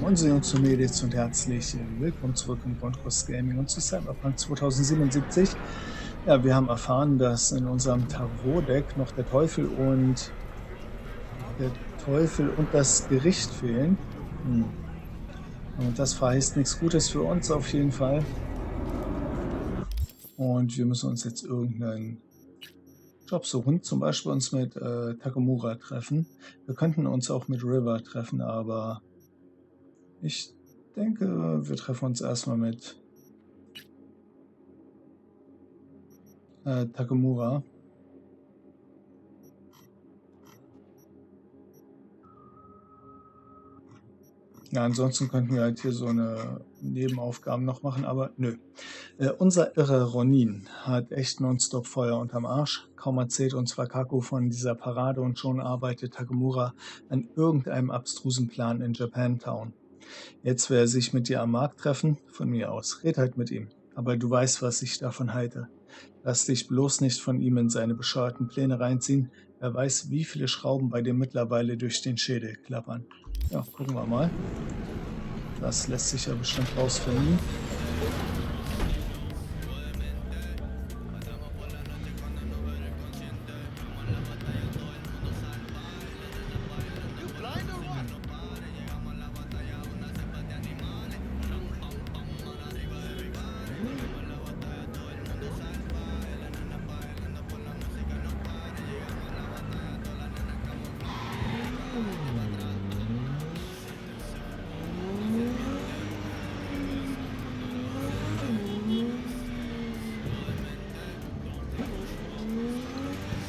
Moin Jungs und Mädels und herzlich willkommen zurück im Grundkurs Gaming und zu Cyberpunk 2077. Ja, wir haben erfahren, dass in unserem Tarot-Deck noch der Teufel und das Gericht fehlen. Und das verheißt nichts Gutes für uns auf jeden Fall. Und wir müssen uns jetzt irgendeinen Job suchen, zum Beispiel uns mit Takamura treffen. Wir könnten uns auch mit River treffen, aber ich denke, wir treffen uns erstmal mit Takamura. Ja, ansonsten könnten wir halt hier so eine Nebenaufgaben noch machen, aber nö. Unser irrer Ronin hat echt nonstop Feuer unterm Arsch. Kaum erzählt uns Wakako von dieser Parade und schon arbeitet Takamura an irgendeinem abstrusen Plan in Japantown. Jetzt will er sich mit dir am Markt treffen, von mir aus. Red halt mit ihm. Aber du weißt, was ich davon halte. Lass dich bloß nicht von ihm in seine bescheuerten Pläne reinziehen. Wer weiß, wie viele Schrauben bei dir mittlerweile durch den Schädel klappern. Ja, gucken wir mal. Das lässt sich ja bestimmt rausfinden.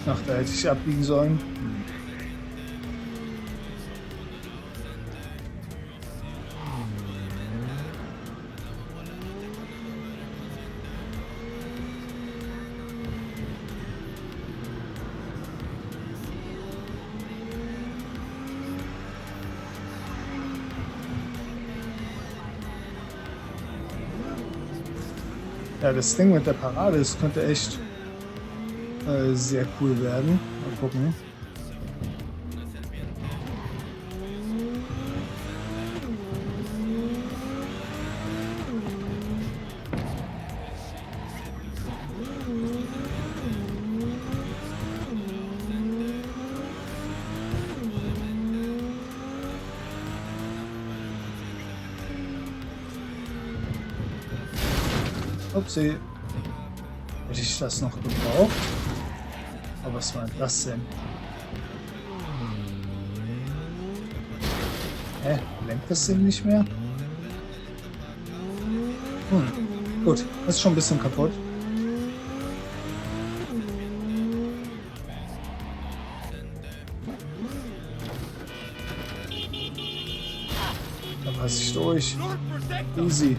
Ach, da hätte ich abbiegen sollen. Ja, das Ding mit der Parade, das könnte echt sehr cool werden. Mal gucken. Upsi. Hätte ich das noch gebraucht? Aber was war das denn? Hä? Lenkt das Ding nicht mehr? Gut, das ist schon ein bisschen kaputt. Da passe ich durch. Easy.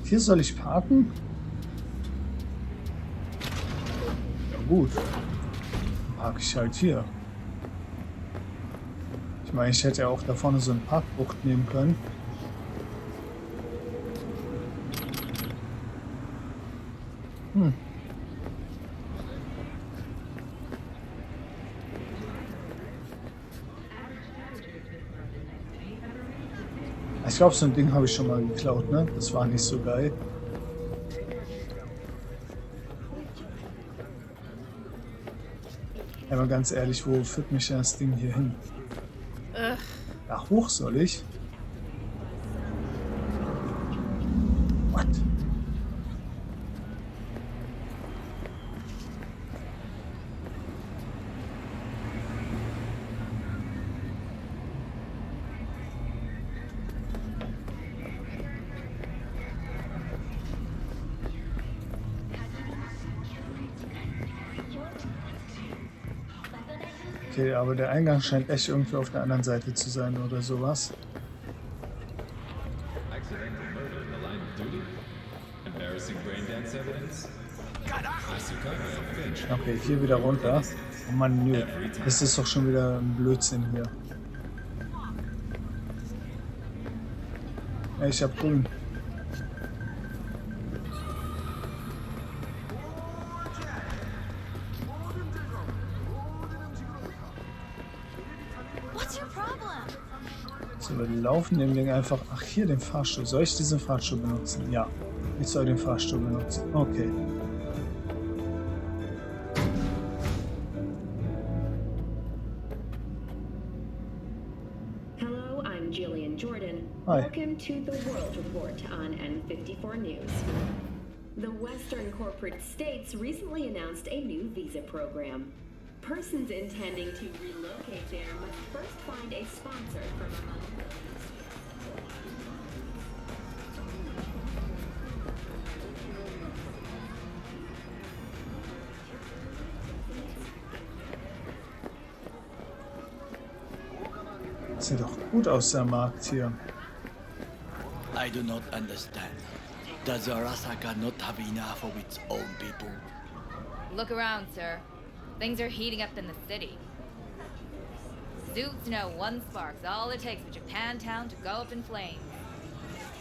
Hier soll ich parken? Ja gut. Dann parke ich halt hier. Ich meine, ich hätte ja auch da vorne so eine Parkbucht nehmen können. Ich glaube, so ein Ding habe ich schon mal geklaut, ne? Das war nicht so geil. Aber ganz ehrlich, wo führt mich das Ding hier hin? Da hoch soll ich? What? Okay, aber der Eingang scheint echt irgendwie auf der anderen Seite zu sein oder sowas. Accidental murder in the line of duty? Embarrassing brain dance evidence? Asukame Finch Okay, hier prove wieder your runter. innocence. Oh Mann, nö. Every time. Das ist doch schon wieder ein Blödsinn hier. Ja, ich hab grün. What's your problem? So, wir laufen dem Ding einfach. Ach, hier den Fahrstuhl. Soll ich diesen Fahrstuhl benutzen? Ja. Ich soll den Fahrstuhl benutzen. Okay. Hello, I'm Jillian Jordan. Hi. Welcome to the World Report on N54 News. The Western corporate states recently announced a new visa program. Persons intending to relocate there must first find a sponsor from among those. Sieht doch gut aus, der Markt hier. I do not understand. Does Arasaka not have enough of its own people? Look around, sir. Things are heating up in the city. Suits know one spark's all it takes for Japantown to go up in flames.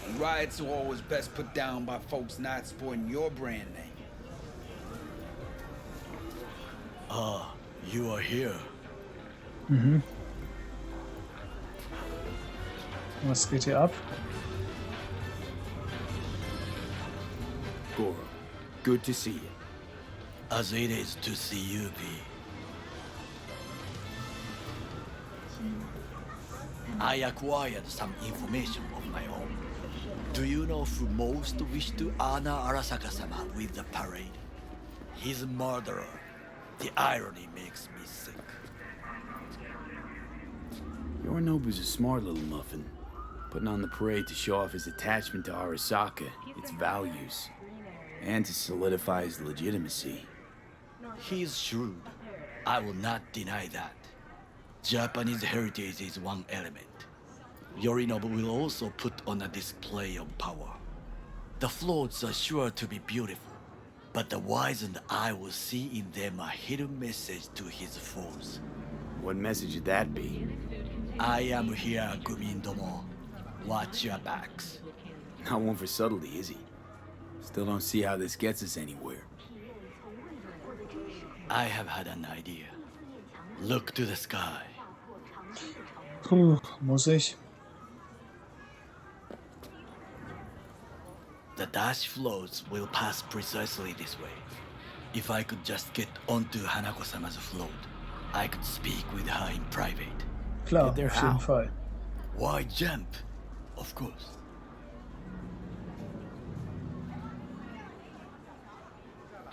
And riots are always best put down by folks not sporting your brand name. Ah, you are here. Mhm. Was geht hier ab? Goro, good to see you. As it is to see you, V. I acquired some information of my own. Do you know who most wished to honor Arasaka-sama with the parade? His murderer. The irony makes me sick. Yorinobu's a smart little muffin, putting on the parade to show off his attachment to Arasaka, its values, and to solidify his legitimacy. He's shrewd. I will not deny that. Japanese heritage is one element. Yorinobu will also put on a display of power. The floats are sure to be beautiful, but the wizened eye will see in them a hidden message to his foes. What message would that be? I am here, Gumindomo. Watch your backs. Not one for subtlety, is he? Still don't see how this gets us anywhere. I have had an idea. Look to the sky. Puh, muss ich? The dash floats will pass precisely this way. If I could just get onto Hanako-sama's float, I could speak with her in private. Klar, Get there auf jeden how? Fall. Why jump? Of course.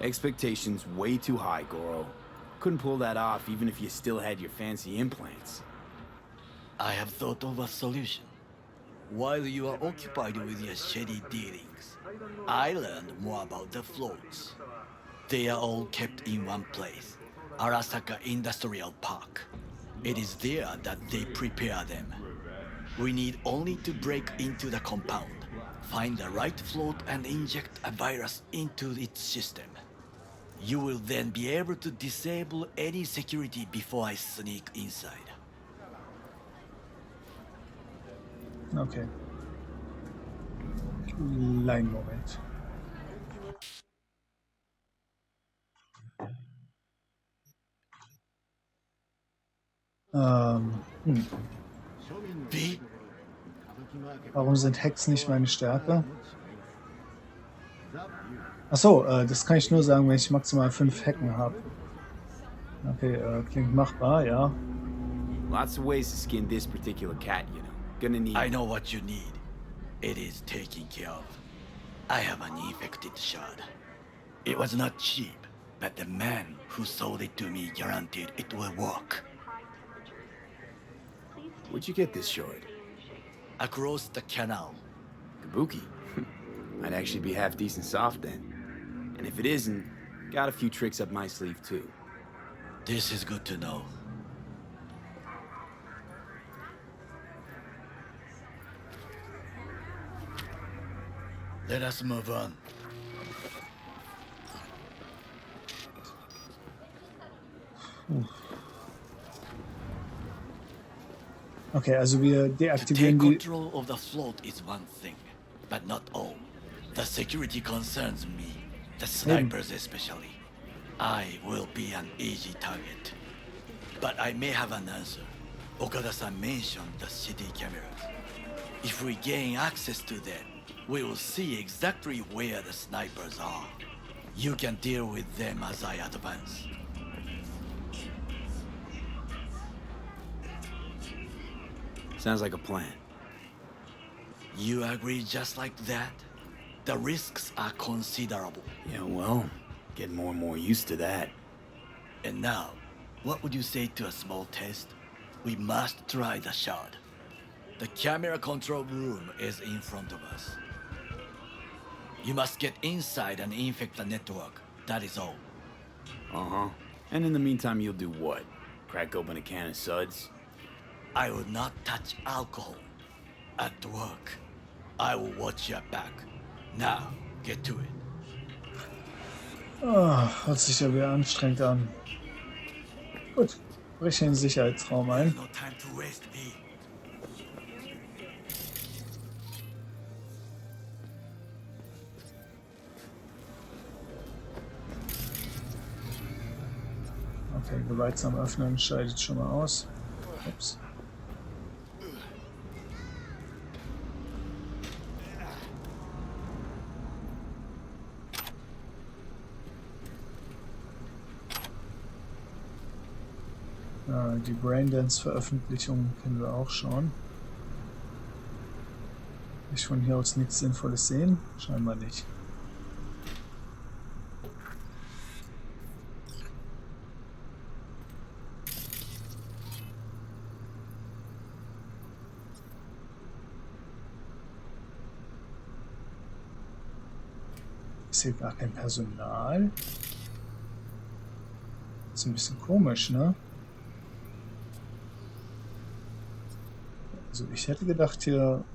Expectations way too high, Goro. Couldn't pull that off even if you still had your fancy implants. I have thought of a solution. While you are occupied with your shady dealings, I learned more about the floats. They are all kept in one place, Arasaka Industrial Park. It is there that they prepare them. We need only to break into the compound, find the right float and inject a virus into its system. You will then be able to disable any security before I sneak inside. Okay. Kleinen Moment. Hm. Wie? Warum sind Hacks nicht meine Stärke? Achso, das kann ich nur sagen, wenn ich maximal 5 Hacken habe. Okay, klingt machbar, ja. Lots of ways to skin this particular cat, you know. Gonna need... I know what you need. It is taken care of. I have an infected shard. It was not cheap, but the man who sold it to me guaranteed it will work. Where'd you get this shard? Across the canal. Kabuki? Might actually be half decent soft then. And if it isn't, got a few tricks up my sleeve too. This is good to know. Let us move on. Okay, also wir To take deaktivieren die. control of the float is one thing, but not all. The security concerns me, the snipers especially. I will be an easy target. But I may have an answer. Okada-san mentioned the city cameras. If we gain access to them, we will see exactly where the snipers are. You can deal with them as I advance. Sounds like a plan. You agree just like that? The risks are considerable. Yeah, well, getting more and more used to that. And now, what would you say to a small test? We must try the shard. The camera control room is in front of us. You must get inside and infect the network. That is all. Uh-huh. And in the meantime, you'll do what? Crack open a can of suds? I will not touch alcohol. At work, I will watch your back. Now, get to it. Hört sich ja wieder anstrengend an. Gut, breche in den Sicherheitsraum ein. No time to waste, V. Okay, gewaltsam öffnen scheidet schon mal aus. Ups. Die Braindance-Veröffentlichung können wir auch schauen. Ich von hier aus nichts Sinnvolles sehen? Scheinbar nicht. Ist hier gar kein Personal? Ist ein bisschen komisch, ne? Also ich hätte gedacht, hier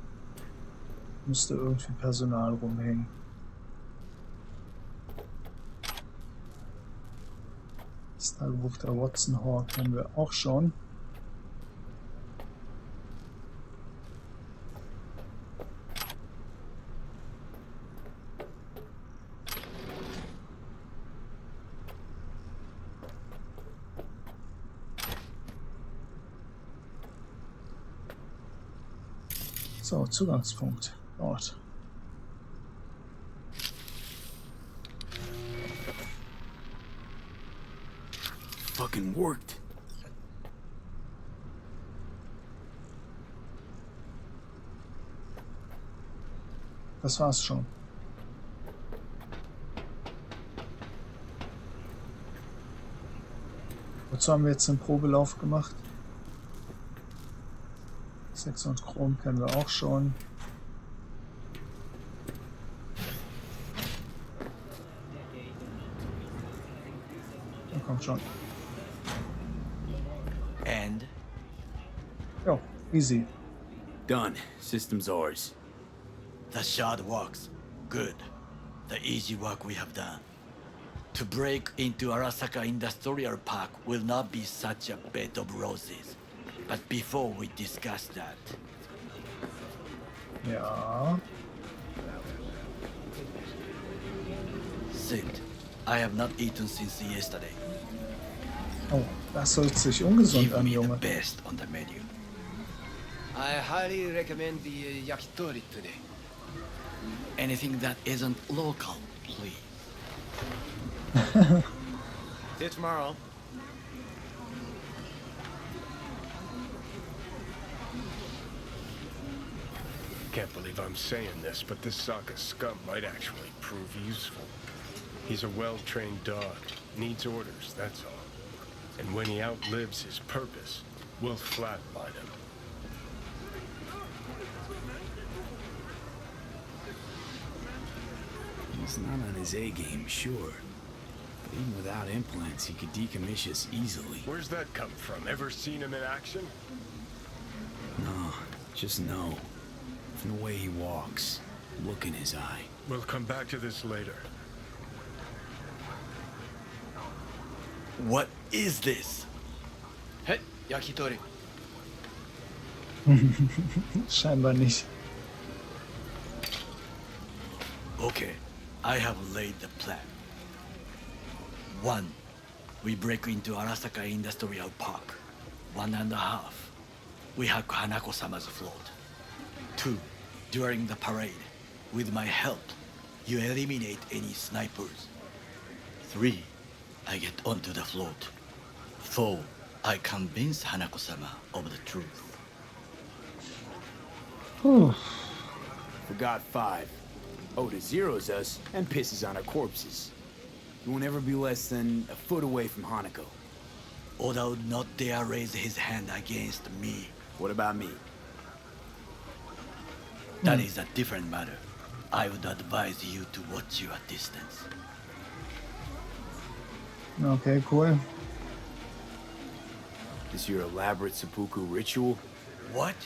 müsste irgendwie Personal rumhängen. Das Tagebuch der Watson Hawk haben wir auch schon. So, Zugangspunkt. Dort. Fucking worked. Das war's schon. Wozu haben wir jetzt den Probelauf gemacht? Sex und Chrom kennen wir auch schon. Ja, kommt schon. And? Jo, easy. Done. System's ours. The shard works. Good. The easy work we have done. To break into Arasaka Industrial Park will not be such a bed of roses. But before we discuss that... Ja. Sit. I have not eaten since yesterday. Oh, das hört sich ungesund Give an, me the Junge. best on the menu. I highly recommend the yakitori today. Anything that isn't local, please. See you tomorrow. Can't believe I'm saying this, but this Saka scum might actually prove useful. He's a well-trained dog. Needs orders, that's all. And when he outlives his purpose, we'll flatline him. He's not on his A game, sure. But even without implants, he could decommission us easily. Where's that come from? Ever seen him in action? No, just no. From the way he walks, look in his eye. We'll come back to this later. What is this? Hey, yakitori. Scheinbar nicht. Okay, I have laid the plan. 1. We break into Arasaka Industrial Park. 1.5. We hack Hanako-sama's float. 2. During the parade, with my help, you eliminate any snipers. 3. I get onto the float. 4. I convince Hanako-sama of the truth. Forgot 5. Oda zeros us and pisses on our corpses. You won't ever be less than a foot away from Hanako. Oda would not dare raise his hand against me. What about me? That is a different matter. I would advise you to watch your distance. Okay, cool. This your elaborate seppuku ritual? What?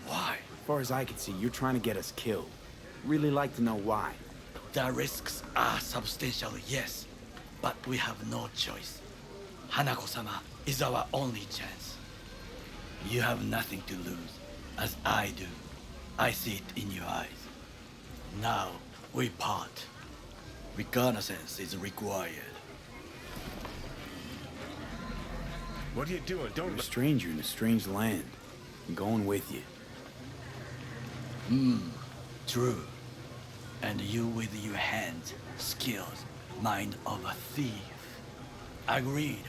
Why? As far as I can see, you're trying to get us killed. Really like to know why. The risks are substantial, yes, but we have no choice. Hanako-sama is our only chance. You have nothing to lose, as I do. I see it in your eyes. Now, we part. Reconnaissance is required. What are you doing? You're Don't... a stranger in a strange land. I'm going with you. True. And you with your hands, skills, mind of a thief. Agreed.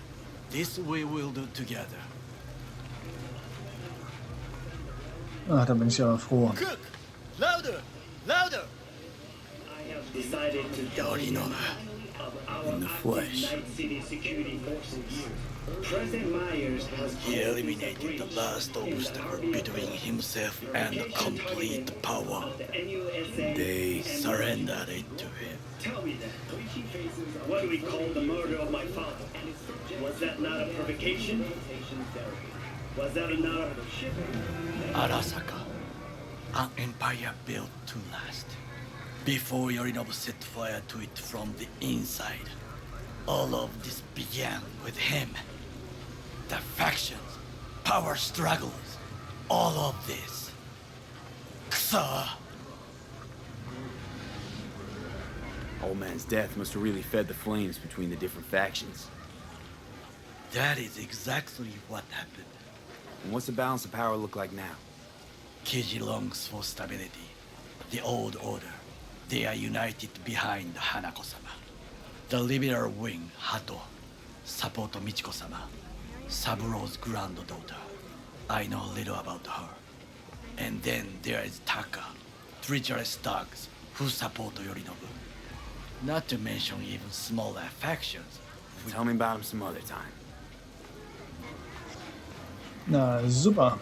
This we will do together. Ah, da bin ich aber froh. Cook! Louder! Louder! I have decided to Yorinobu. In the flesh. Night City security forces. President Myers has He eliminated the last obstacle between himself and complete power. They Surrendered it to him. Tell me that. What do we call the murder of my father? Was that not a provocation? Was that not a... Arasaka, an empire built to last. Before Yorinobu set fire to it from the inside, all of this began with him. The factions, power struggles, all of this. Kusa! Old man's death must have really fed the flames between the different factions. That is exactly what happened. And what's the balance of power look like now? Kiji longs for stability. The old order. They are united behind Hanako-sama. The liberal wing, Hato, support Michiko-sama, Saburo's granddaughter. I know little about her. And then there is Taka, treacherous thugs who support Yorinobu. Not to mention even smaller factions. Tell me about him some other time. Na, super.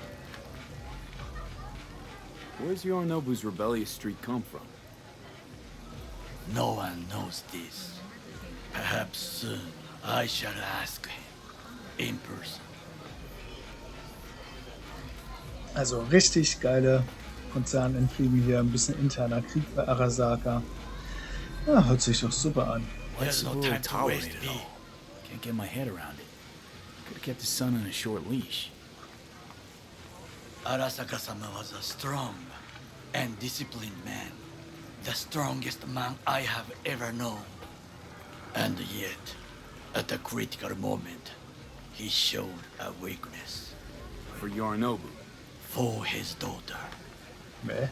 Where's Yorinobu's rebellious streak come from? No one knows this. Perhaps soon I shall ask him in person. Also richtig geile Konzernintrigen hier, ein bisschen interner Krieg bei Arasaka. Ja, hört sich doch super an. There's no time to waste, Tolerate it V. all. Can't get my head around it. Could have kept his son on a short leash. Arasaka-sama was a strong and disciplined man. The strongest man I have ever known. And yet, at a critical moment, he showed a weakness. For Yorinobu. For his daughter. Nee.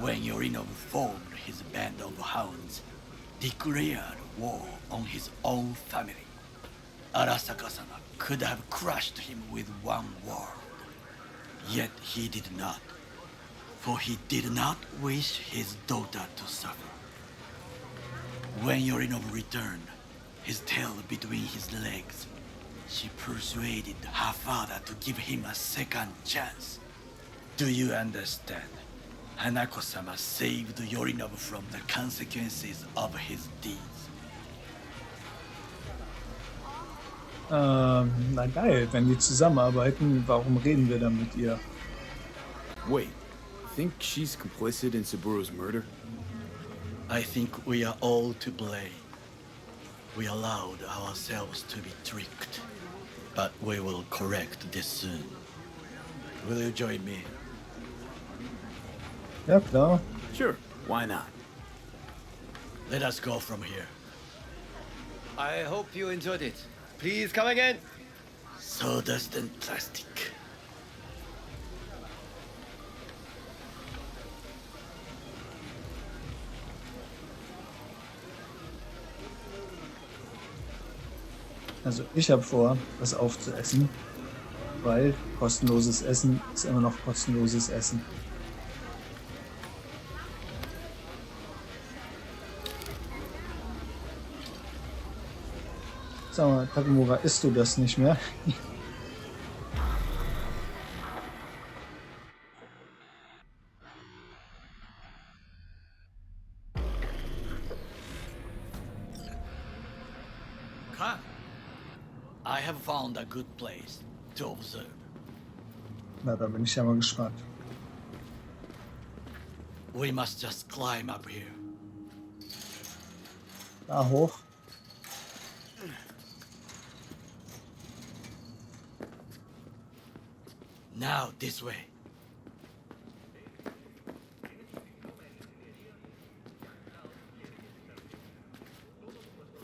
When Yorinobu formed his band of hounds, declared war on his own family, Arasaka-sama could have crushed him with one word. Yet he did not, for he did not wish his daughter to suffer. When Yorinobu returned, his tail between his legs, she persuaded her father to give him a second chance. Do you understand? Hanako-sama saved Yorinobu from the consequences of his deeds. Na geil, wenn die zusammenarbeiten, warum reden wir dann mit ihr? Wait, think she's complicit in Saburo's murder? I think we are all to blame. We allowed ourselves to be tricked. But we will correct this soon. Will you join me? Ja, klar. Sure, why not? Let us go from here. I hope you enjoyed it. Please come again. Sawdust and plastic. Also ich habe vor, das aufzuessen, weil kostenloses Essen ist immer noch kostenloses Essen. Sag mal, Takumura, isst du das nicht mehr? Come. I have found a good place to observe. Na, da bin ich ja mal gespannt. We must just climb up here. Da hoch. Now this way.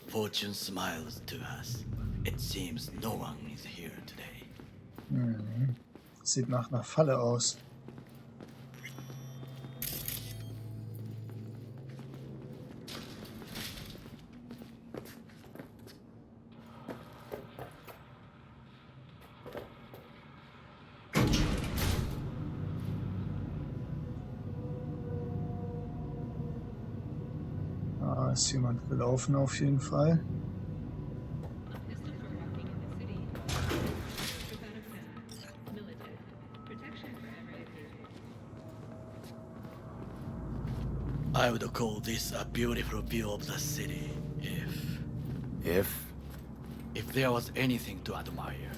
Fortune smiles to us. It seems no one is here today. Sieht nach einer Falle aus. Da ist jemand gelaufen auf jeden Fall. I would call this a beautiful view of the city if there was anything to admire.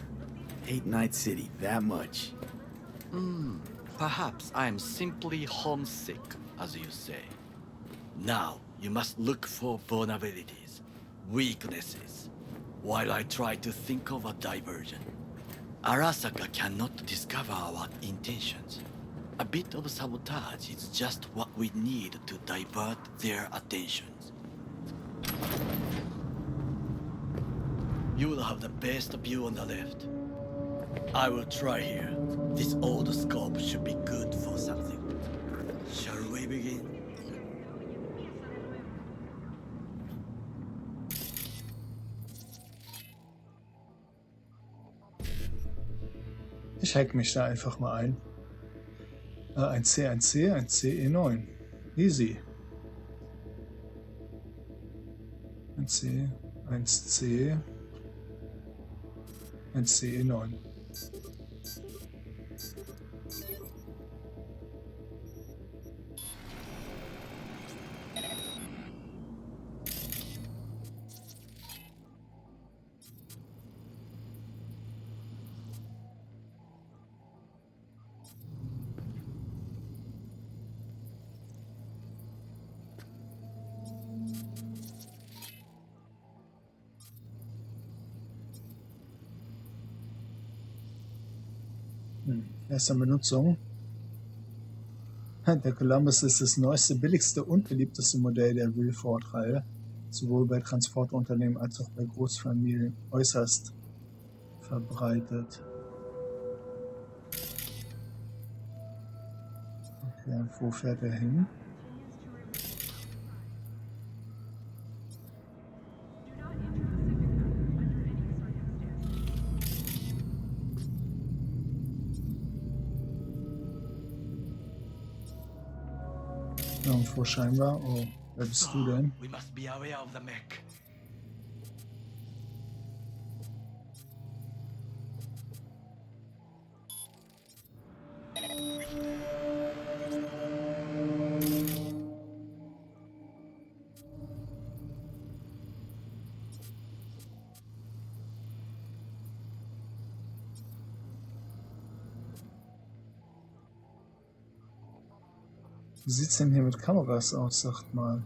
Hate Night City that much. Perhaps I am simply homesick, as you say. Now, you must look for vulnerabilities, weaknesses, while I try to think of a diversion. Arasaka cannot discover our intentions. A bit of sabotage is just what we need to divert their attentions. You will have the best view on the left. I will try here. This old scope should be good for something. Shall we begin? Ich hack mich da einfach mal ein. Ein C, ein C, ein CE9. Easy. Ein C, ein C, ein CE9. Erste Benutzung. Der Columbus ist das neueste, billigste und beliebteste Modell der Wilford-Reihe, sowohl bei Transportunternehmen als auch bei Großfamilien äußerst verbreitet. Okay, wo fährt er hin? Irgendwo scheinbar. Oh, wer bist du denn? We must be aware of the mech. Wie sieht's denn hier mit Kameras aus, sagt mal.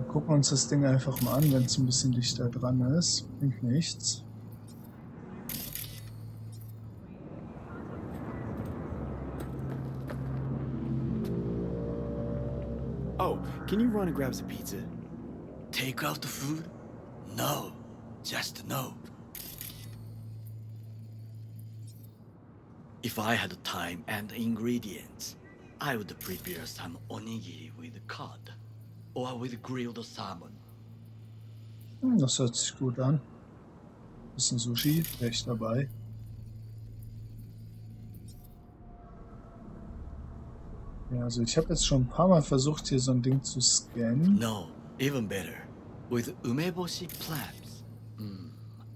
Gucken uns das Ding einfach mal an, wenn es ein bisschen dichter dran ist. Bringt nichts. Oh, can you run and grab some pizza? Take out the food? No, just no. If I had time and ingredients, I would prepare some onigiri with cod or with grilled salmon. Das hört sich gut an. Bisschen Sushi, recht dabei. Ja, also ich habe jetzt schon ein paar Mal versucht, hier so ein Ding zu scannen. No, even better. With umeboshi clams.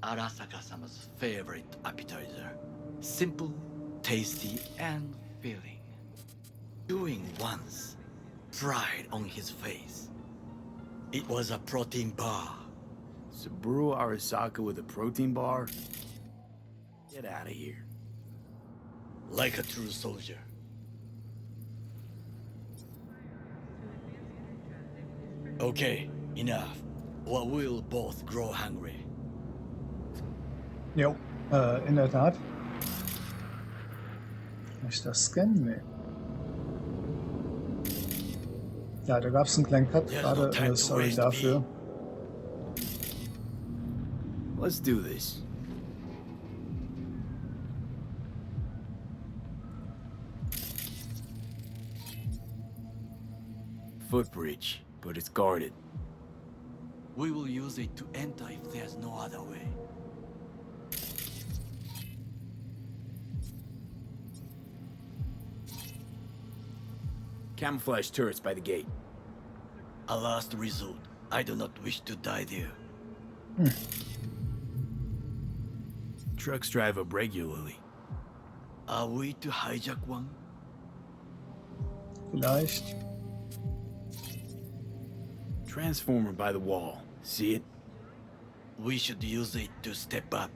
Arasaka-sama's favorite appetizer. Simple, tasty, and filling. Doing once, pride on his face. It was a protein bar. Saburo Arasaka with a protein bar? Get out of here. Like a true soldier. Okay, enough. Or we'll both grow hungry. Jo, in der Tat. Kann ich das scannen? Nee. Ja, da gab es einen kleinen Cut gerade. Sorry dafür. Let's do this. Footbridge, but it's guarded. We will use it to enter if there's no other way. Camouflage turrets by the gate. A last resort. I do not wish to die there. Trucks drive up regularly. Are we to hijack one? Vielleicht. Transformer by the wall. See it? We should use it to step up.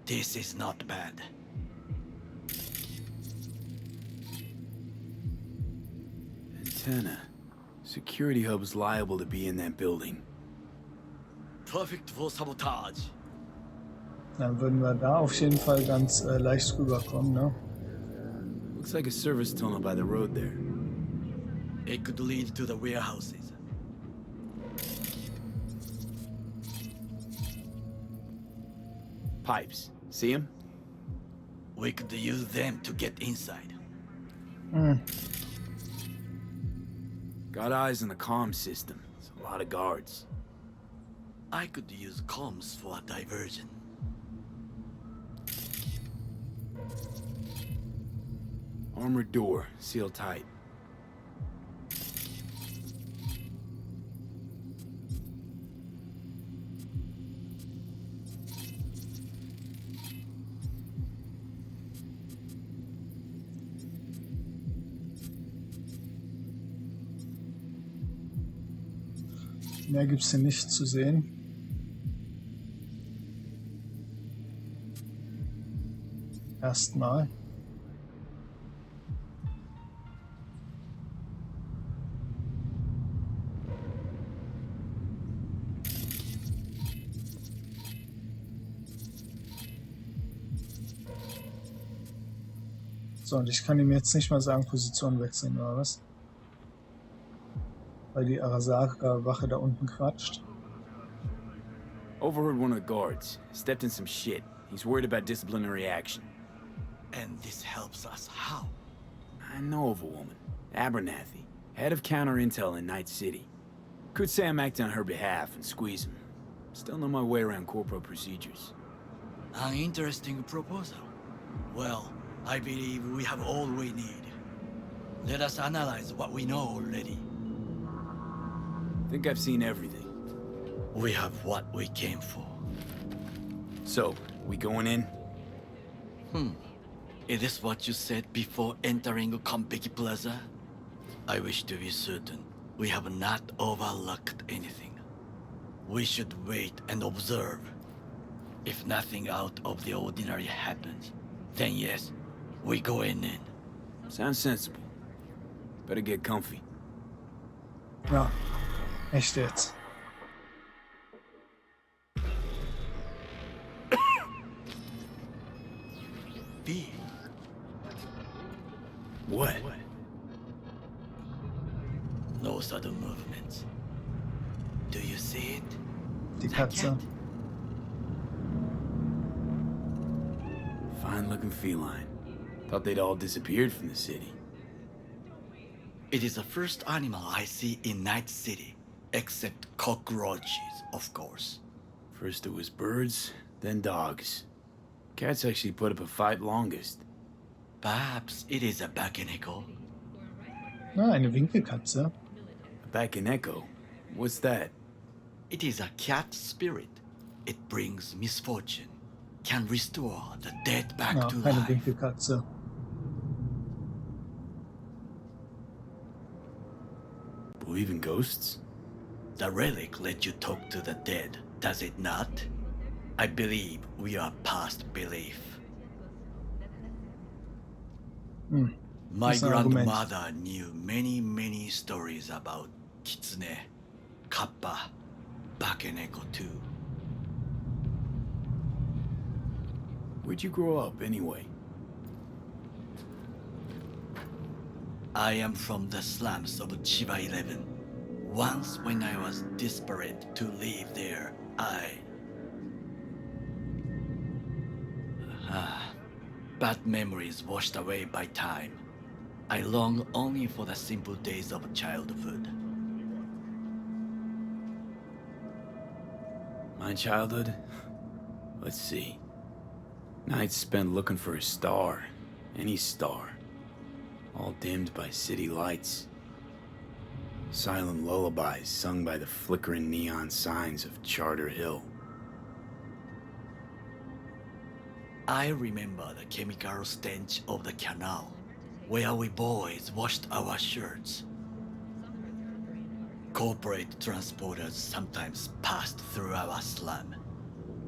This is not bad. Antenna. Security hub's liable to be in that building. Perfect for sabotage. Dann würden wir da auf jeden Fall ganz leicht rüberkommen, ne? Looks like a service tunnel by the road there. It could lead to the warehouses. Pipes. See them? We could use them to get inside. Got eyes on the comm system. It's a lot of guards. I could use comms for a diversion. Armored door, sealed tight. Mehr gibt's hier nicht zu sehen. Erstmal. So, und ich kann ihm jetzt nicht mal sagen, Position wechseln oder was? Weil die Arasaka-Wache da unten quatscht. Overheard one of the guards. Stepped in some shit. He's worried about disciplinary action. And this helps us how? I know of a woman. Abernathy. Head of counter intel in Night City. Could say I'm acting on her behalf and squeeze him. Still know my way around corporate procedures. An interesting proposal. Well, I believe we have all we need. Let us analyze what we know already. Think I've seen everything. We have what we came for. So, we going in? Is this what you said before entering Konpeki Plaza? I wish to be certain we have not overlooked anything. We should wait and observe. If nothing out of the ordinary happens, then yes, we go in. Sounds sensible. Better get comfy. Ja, Echt jetzt? V. What? No sudden movements. Do you see it? Die That Katze. cat? Fine-looking feline. Thought they'd all disappeared from the city. It is the first animal I see in Night City, except cockroaches, of course. First it was birds, then dogs. Cats actually put up a fight longest. Perhaps it is a Bakeneko. Na, eine Winkelkatze. Back in Echo. What's that? It is a cat spirit. It brings misfortune, can restore the dead back Na, to keine life. Winkelkatze. Believe in ghosts? The relic let you talk to the dead, does it not? I believe we are past belief. Hm. My Das ist ein Argument. grandmother knew many stories about Kitsune, Kappa, Bakeneko too. Where'd you grow up, anyway? I am from the slums of Chiba 11. Once when I was desperate to live there, bad memories washed away by time. I long only for the simple days of childhood. My childhood? Let's see. Nights spent looking for a star. Any star. All dimmed by city lights. Silent lullabies sung by the flickering neon signs of Charter Hill. I remember the chemical stench of the canal, where we boys washed our shirts. Corporate transporters sometimes passed through our slum.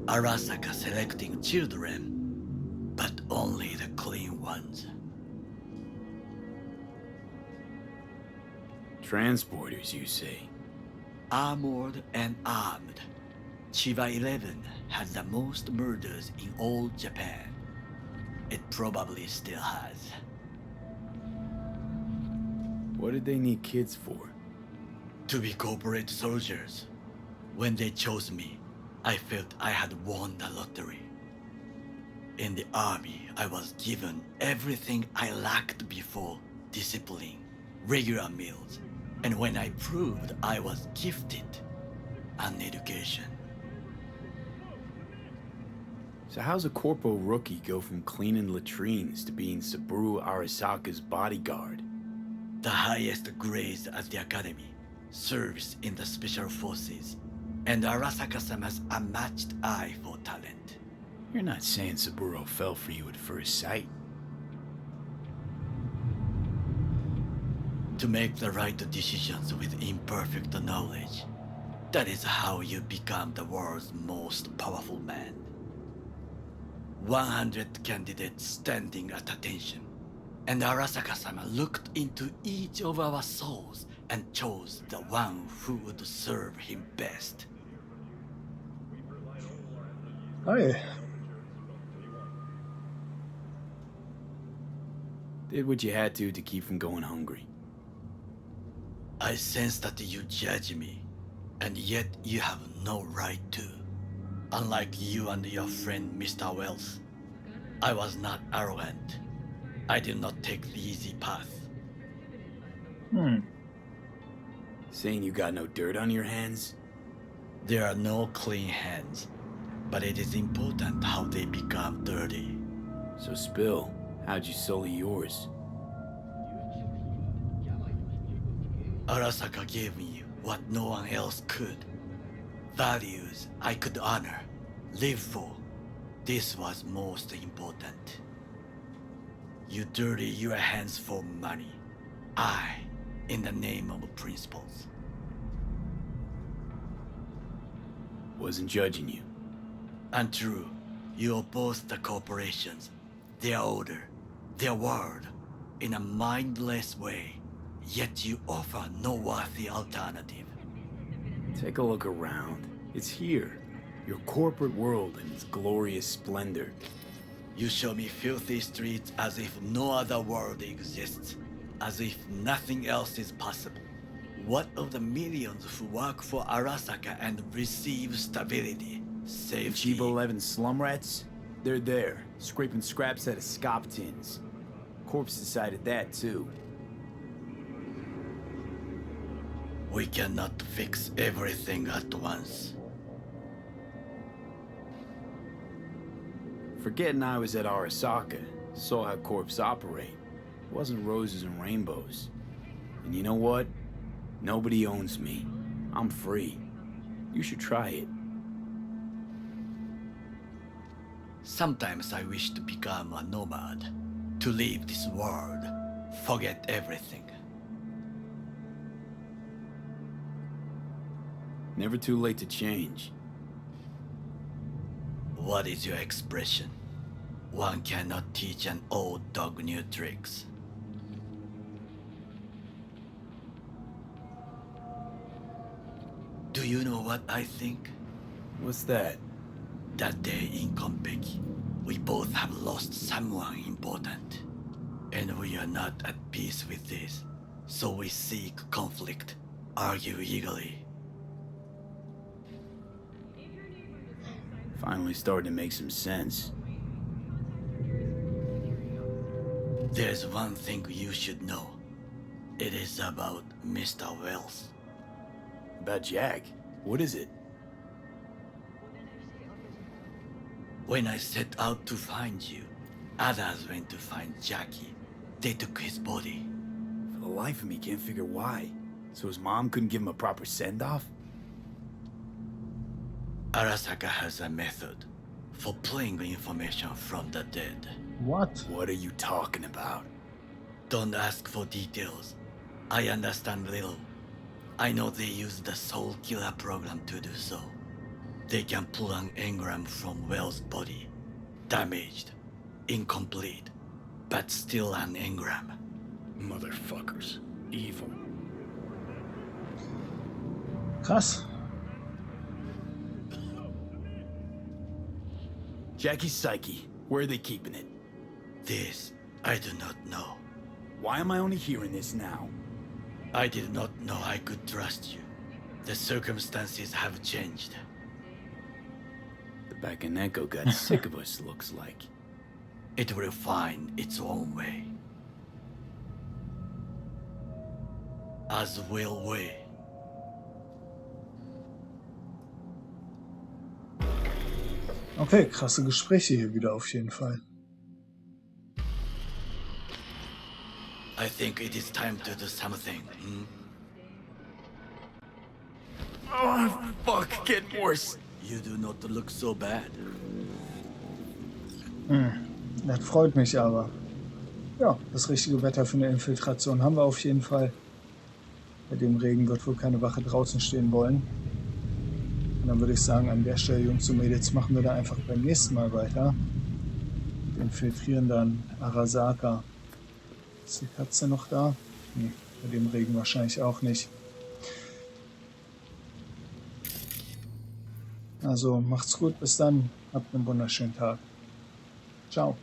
Arasaka selecting children, but only the clean ones. Transporters, you say? Armored and armed. Chiba 11 had the most murders in all Japan. It probably still has. What did they need kids for? To be corporate soldiers. When they chose me, I felt I had won the lottery. In the army, I was given everything I lacked before: discipline, regular meals, and when I proved I was gifted, an education. So how's a corpo rookie go from cleaning latrines to being Saburo Arasaka's bodyguard? The highest grades at the academy, service in the special forces, and Arasaka-sama's unmatched eye for talent. You're not saying Saburo fell for you at first sight. To make the right decisions with imperfect knowledge, that is how you become the world's most powerful man. 100 candidates standing at attention, and Arasaka-sama looked into each of our souls and chose the one who would serve him best. Geil. Did what you had to keep from going hungry. I sense that you judge me, and yet you have no right to. Unlike you and your friend Mr. Wells, I was not arrogant. I did not take the easy path. Saying you got no dirt on your hands? There are no clean hands, but it is important how they become dirty. So spill, how'd you sully yours? Arasaka gave me what no one else could. Values I could honor, live for. This was most important. You dirty your hands for money. I, in the name of principles. Wasn't judging you. Untrue. You oppose the corporations, their order, their word, in a mindless way, yet you offer no worthy alternative. Take a look around. It's here. Your corporate world in its glorious splendor. You show me filthy streets as if no other world exists, as if nothing else is possible. What of the millions who work for Arasaka and receive stability, safety? Cheap 11 slum rats? They're there, scraping scraps out of scop tins. Corpse decided that too. We cannot fix everything at once. Forgetting I was at Arasaka, saw how corps operate. It wasn't roses and rainbows. And you know what? Nobody owns me. I'm free. You should try it. Sometimes I wish to become a nomad, to leave this world, forget everything. Never too late to change. What is your expression? One cannot teach an old dog new tricks. Do you know what I think? What's that? That day in Konpeki, we both have lost someone important. And we are not at peace with this. So we seek conflict, argue eagerly. Finally starting to make some sense. There's one thing you should know. It is about Mr. Wells. About Jack? What is it? When I set out to find you, others went to find Jackie. They took his body. For the life of me, can't figure why. So his mom couldn't give him a proper send-off? Arasaka has a method for pulling information from the dead. What? What are you talking about? Don't ask for details. I understand little. I know they use the Soul Killer program to do so. They can pull an engram from Wells' body. Damaged, incomplete, but still an engram. Motherfuckers. Evil. Krass. Jackie's psyche. Where are they keeping it? This, I do not know. Why am I only hearing this now? I did not know I could trust you. The circumstances have changed. The Bakaneko got sick of us, looks like. It will find its own way. As will we. Okay, krasse Gespräche hier wieder auf jeden Fall. I think it is time to do something. Oh, fuck, getting worse. You do not look so bad. Das freut mich aber. Ja, das richtige Wetter für eine Infiltration haben wir auf jeden Fall. Bei dem Regen wird wohl keine Wache draußen stehen wollen. Und dann würde ich sagen, an der Stelle, Jungs und Mädels, machen wir da einfach beim nächsten Mal weiter. Wir infiltrieren dann Arasaka. Ist die Katze noch da? Nee, bei dem Regen wahrscheinlich auch nicht. Also macht's gut, bis dann. Habt einen wunderschönen Tag. Ciao.